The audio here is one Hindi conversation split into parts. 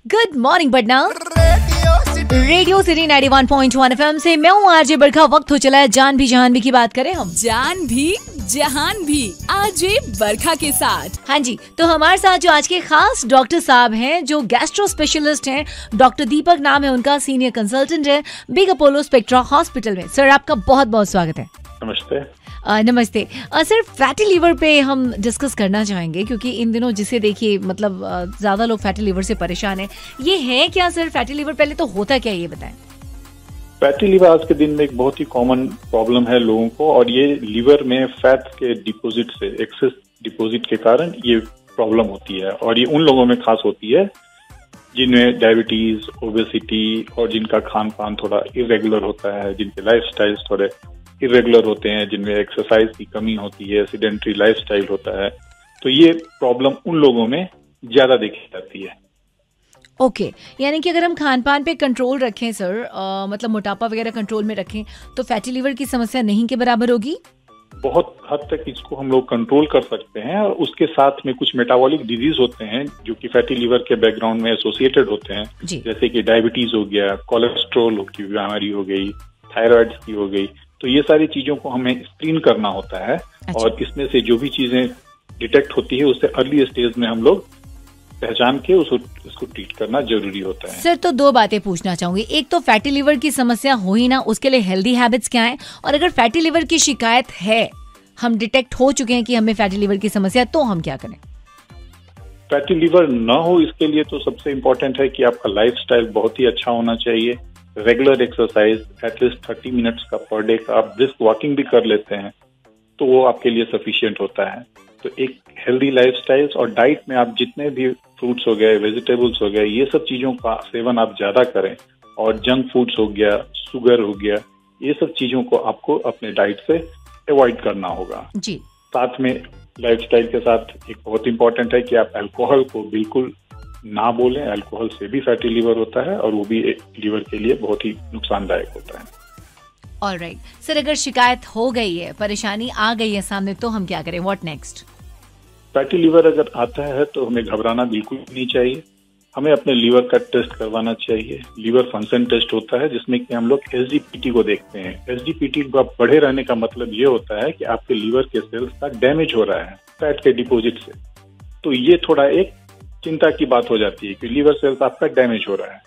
Good morning Patna. Radio city 91.1 FM से मैं हूँ आरजे बरखा। वक्त हो चला है जान भी जहान भी की बात करें हम। जान भी जहान भी आरजे बरखा के साथ। हाँ जी, तो हमारे साथ जो आज के खास डॉक्टर साहब हैं, जो गैस्ट्रो स्पेशलिस्ट हैं, डॉक्टर दीपक नाम है उनका, सीनियर कंसल्टेंट है बिग अपोलो स्पेक्ट्रा हॉस्पिटल में। सर आपका बहुत बहुत स्वागत है। नमस्ते। नमस्ते सर, फैटी लिवर पे हम डिस्कस करना चाहेंगे क्योंकि इन दिनों जिसे देखिए मतलब ज्यादा लोग फैटी लिवर से परेशान हैं। ये है क्या सर फैटी लिवर? पहले तो होता क्या ये बताएं। फैटी लिवर आज के दिन में एक बहुत ही कॉमन प्रॉब्लम है लोगों को, और ये लिवर में फैट के डिपॉजिट से, एक्सेस डिपॉजिट के कारण ये प्रॉब्लम होती है। और ये उन लोगों में खास होती है जिनमें डायबिटीज, ओबेसिटी और जिनका खान पान थोड़ा इरेगुलर होता है, जिनके लाइफस्टाइल थोड़े इरेगुलर होते हैं, जिनमें एक्सरसाइज की कमी होती है, सेडेंटरी लाइफस्टाइल होता है। तो ये प्रॉब्लम उन लोगों में ज्यादा देखी जाती है। ओके, यानी कि अगर हम खान पान पे कंट्रोल रखें सर, मतलब मोटापा वगैरह कंट्रोल में रखें तो फैटी लिवर की समस्या नहीं के बराबर होगी। बहुत हद तक इसको हम लोग कंट्रोल कर सकते हैं। और उसके साथ में कुछ मेटाबॉलिक डिजीज होते हैं जो कि फैटी लिवर के बैकग्राउंड में एसोसिएटेड होते हैं, जैसे कि डायबिटीज हो गया, कोलेस्ट्रोल की बीमारी हो गई, थायराइड की हो गई। तो ये सारी चीजों को हमें स्क्रीन करना होता है। अच्छा। और इसमें से जो भी चीजें डिटेक्ट होती है उससे अर्ली स्टेज में हम लोग पहचान के उसको ट्रीट करना जरूरी होता है। सर तो दो बातें पूछना चाहूंगी। एक तो फैटी लिवर की समस्या हो ही ना, उसके लिए हेल्दी हैबिट्स क्या हैं? और अगर फैटी लिवर की शिकायत है, हम डिटेक्ट हो चुके हैं कि हमें फैटी लिवर की समस्या, तो हम क्या करें? फैटी लिवर ना हो इसके लिए तो सबसे इम्पोर्टेंट है कि आपका लाइफस्टाइल बहुत ही अच्छा होना चाहिए। रेगुलर एक्सरसाइज एटलीस्ट 30 मिनट्स का पर डे का आप ब्रिस्क वॉकिंग भी कर लेते हैं तो वो आपके लिए सफिशिएंट होता है। तो एक हेल्दी लाइफस्टाइल और डाइट में आप जितने भी फ्रूट्स हो गए, वेजिटेबल्स हो गए, ये सब चीजों का सेवन आप ज्यादा करें। और जंक फूड्स हो गया, शुगर हो गया, ये सब चीजों को आपको अपने डाइट से अवॉइड करना होगा जी। साथ में लाइफस्टाइल के साथ एक बहुत इंपॉर्टेंट है कि आप अल्कोहल को बिल्कुल ना बोलें। अल्कोहल से भी फैटी लिवर होता है और वो भी लिवर के लिए बहुत ही नुकसानदायक होता है। ऑलराइट सर, अगर शिकायत हो गई है, परेशानी आ गई है सामने, तो हम क्या करें? What next? फैटी लिवर अगर आता है तो हमें घबराना बिल्कुल नहीं चाहिए। हमें अपने लीवर का टेस्ट करवाना चाहिए। लीवर फंक्शन टेस्ट होता है जिसमें कि हम लोग एसजीपीटी को देखते हैं। एसजीपीटी का बढ़े रहने का मतलब ये होता है कि आपके लीवर के सेल्स का डैमेज हो रहा है फैट के डिपॉजिट से। तो ये थोड़ा एक चिंता की बात हो जाती है कि लीवर सेल्स आपका डैमेज हो रहा है।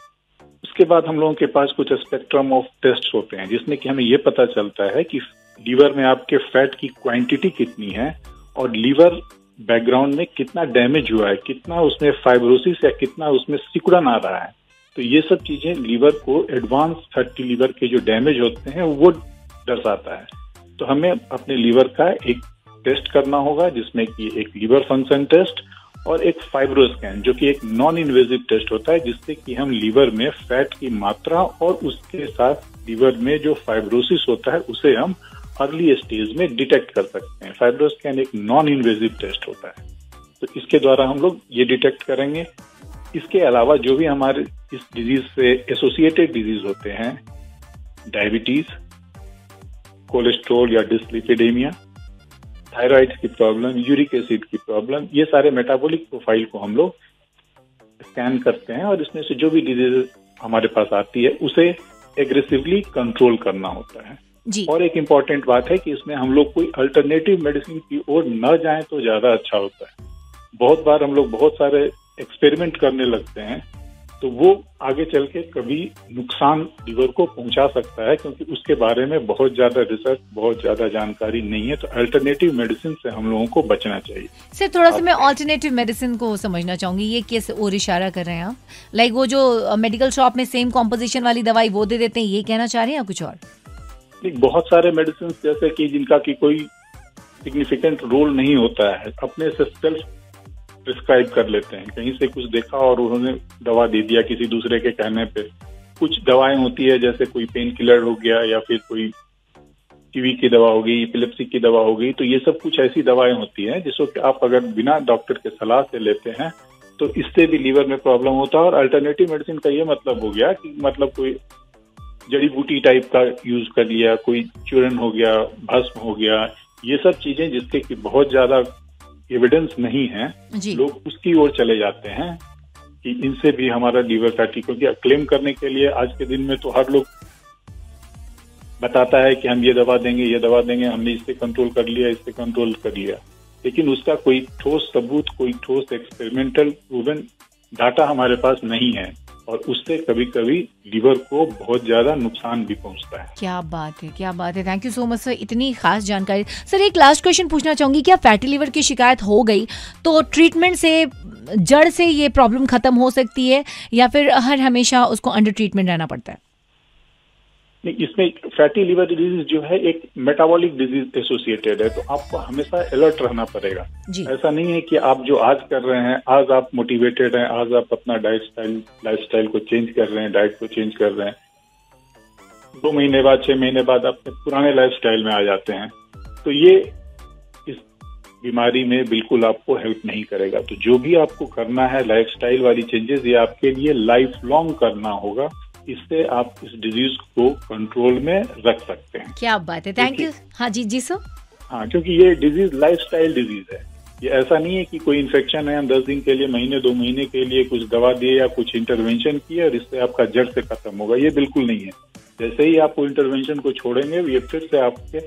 उसके बाद हम लोगों के पास कुछ स्पेक्ट्रम ऑफ टेस्ट होते हैं जिसमें कि हमें ये पता चलता है कि लीवर में आपके फैट की क्वांटिटी कितनी है और लीवर बैकग्राउंड में कितना डैमेज हुआ है, कितना उसमें फाइब्रोसिस या कितना उसमें सिकुड़न आ रहा है। तो ये सब चीजें लीवर को एडवांस फैटी लीवर के जो डैमेज होते हैं वो दर्शाता है। तो हमें अपने लीवर का एक टेस्ट करना होगा जिसमें कि एक लीवर फंक्शन टेस्ट और एक फाइब्रो स्कैन, जो कि एक नॉन इन्वेजिव टेस्ट होता है जिससे कि हम लीवर में फैट की मात्रा और उसके साथ लीवर में जो फाइब्रोसिस होता है उसे हम अर्ली स्टेज में डिटेक्ट कर सकते हैं। फाइब्रो स्कैन एक नॉन इन्वेजिव टेस्ट होता है, तो इसके द्वारा हम लोग ये डिटेक्ट करेंगे। इसके अलावा जो भी हमारे इस डिजीज से एसोसिएटेड डिजीज होते हैं, डायबिटीज, कोलेस्ट्रोल या डिसलिपिडेमिया, थायराइड की प्रॉब्लम, यूरिक एसिड की प्रॉब्लम, ये सारे मेटाबॉलिक प्रोफाइल को हम लोग स्कैन करते हैं और इसमें से जो भी डिजीज हमारे पास आती है उसे एग्रेसिवली कंट्रोल करना होता है जी। और एक इम्पॉर्टेंट बात है कि इसमें हम लोग कोई अल्टरनेटिव मेडिसिन की ओर न जाएं तो ज्यादा अच्छा होता है। बहुत बार हम लोग बहुत सारे एक्सपेरिमेंट करने लगते हैं तो वो आगे चल के कभी नुकसान लीवर को पहुंचा सकता है क्योंकि उसके बारे में बहुत ज्यादा रिसर्च, बहुत ज्यादा जानकारी नहीं है। तो अल्टरनेटिव मेडिसिन से हम लोगों को बचना चाहिए। सर थोड़ा सा मैं अल्टरनेटिव मेडिसिन को समझना चाहूंगी, ये किस ओर इशारा कर रहे हैं आप? लाइक वो जो मेडिकल शॉप में सेम कॉम्पोजिशन वाली दवाई वो दे देते हैं, ये कहना चाह रहे हैं या कुछ और? बहुत सारे मेडिसिन जैसे कि जिनका की कोई सिग्निफिकेंट रोल नहीं होता है, अपने से सेल्फ प्रिस्क्राइब कर लेते हैं। कहीं से कुछ देखा और उन्होंने दवा दे दिया किसी दूसरे के कहने पे। कुछ दवाएं होती है जैसे कोई पेन किलर हो गया या फिर कोई टीबी की दवा हो गई, एपिलेप्सी की दवा हो गई। तो ये सब कुछ ऐसी दवाएं होती हैं जिसको कि आप अगर बिना डॉक्टर के सलाह से लेते हैं तो इससे भी लीवर में प्रॉब्लम होता है। और अल्टरनेटिव मेडिसिन का ये मतलब हो गया कि मतलब कोई जड़ी बूटी टाइप का यूज कर लिया, कोई चूर्ण हो गया, भस्म हो गया, ये सब चीजें जिसके कि बहुत ज्यादा एविडेंस नहीं है, लोग उसकी ओर चले जाते हैं कि इनसे भी हमारा लीवर फैटी, क्योंकि क्लेम करने के लिए आज के दिन में तो हर लोग बताता है कि हम ये दवा देंगे, हमने इससे कंट्रोल कर लिया, इससे कंट्रोल कर लिया, लेकिन उसका कोई ठोस सबूत, कोई ठोस एक्सपेरिमेंटल प्रूवन डाटा हमारे पास नहीं है, और उससे कभी कभी लीवर को बहुत ज्यादा नुकसान भी पहुंचता है। क्या बात है, क्या बात है। Thank you so much sir, इतनी खास जानकारी। सर एक लास्ट क्वेश्चन पूछना चाहूंगी, क्या फैटी लीवर की शिकायत हो गई तो ट्रीटमेंट से जड़ से ये प्रॉब्लम खत्म हो सकती है, या फिर हर हमेशा उसको अंडर ट्रीटमेंट रहना पड़ता है? नहीं, इसमें फैटी लिवर डिजीज जो है एक मेटाबॉलिक डिजीज एसोसिएटेड है, तो आपको हमेशा अलर्ट रहना पड़ेगा। ऐसा नहीं है कि आप जो आज कर रहे हैं, आज आप मोटिवेटेड हैं, आज आप अपना लाइफस्टाइल को चेंज कर रहे हैं, डाइट को चेंज कर रहे हैं, 2 महीने बाद 6 महीने बाद आप पुराने लाइफस्टाइल में आ जाते हैं, तो ये इस बीमारी में बिल्कुल आपको हेल्प नहीं करेगा। तो जो भी आपको करना है लाइफस्टाइल वाली चेंजेस, ये आपके लिए लाइफ लॉन्ग करना होगा, इससे आप इस डिजीज को कंट्रोल में रख सकते हैं। क्या बात है, थैंक यू। हाँ जी सर। हाँ, क्योंकि ये डिजीज लाइफस्टाइल डिजीज है, ये ऐसा नहीं है कि कोई इन्फेक्शन है, हम 10 दिन के लिए, महीने 2 महीने के लिए कुछ दवा दिए या कुछ इंटरवेंशन किया और इससे आपका जड़ से खत्म होगा, ये बिल्कुल नहीं है। जैसे ही आप इंटरवेंशन को छोड़ेंगे, ये फिर से आपके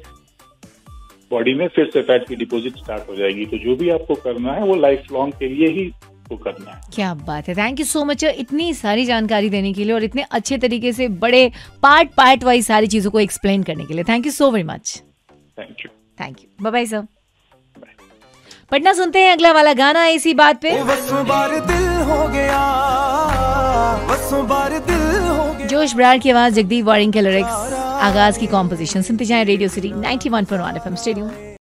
बॉडी में फिर से फैट की डिपॉजिट स्टार्ट हो जाएगी। तो जो भी आपको करना है वो लाइफ लॉन्ग के लिए ही करना है। क्या बात है, थैंक यू सो मच इतनी सारी जानकारी देने के लिए और इतने अच्छे तरीके से बड़े पार्ट वाइज सारी चीजों को एक्सप्लेन करने के लिए। Thank you so very much. Thank you. Bye bye sir. पटना सुनते हैं अगला वाला गाना इसी बात पे। जोश ब्रार की आवाज, जगदीप वारिंग के लिरिक्स, आगाज की कॉम्पोजिशन। सुनते जाएं रेडियो सिटी 91.1 FM स्टेडियम।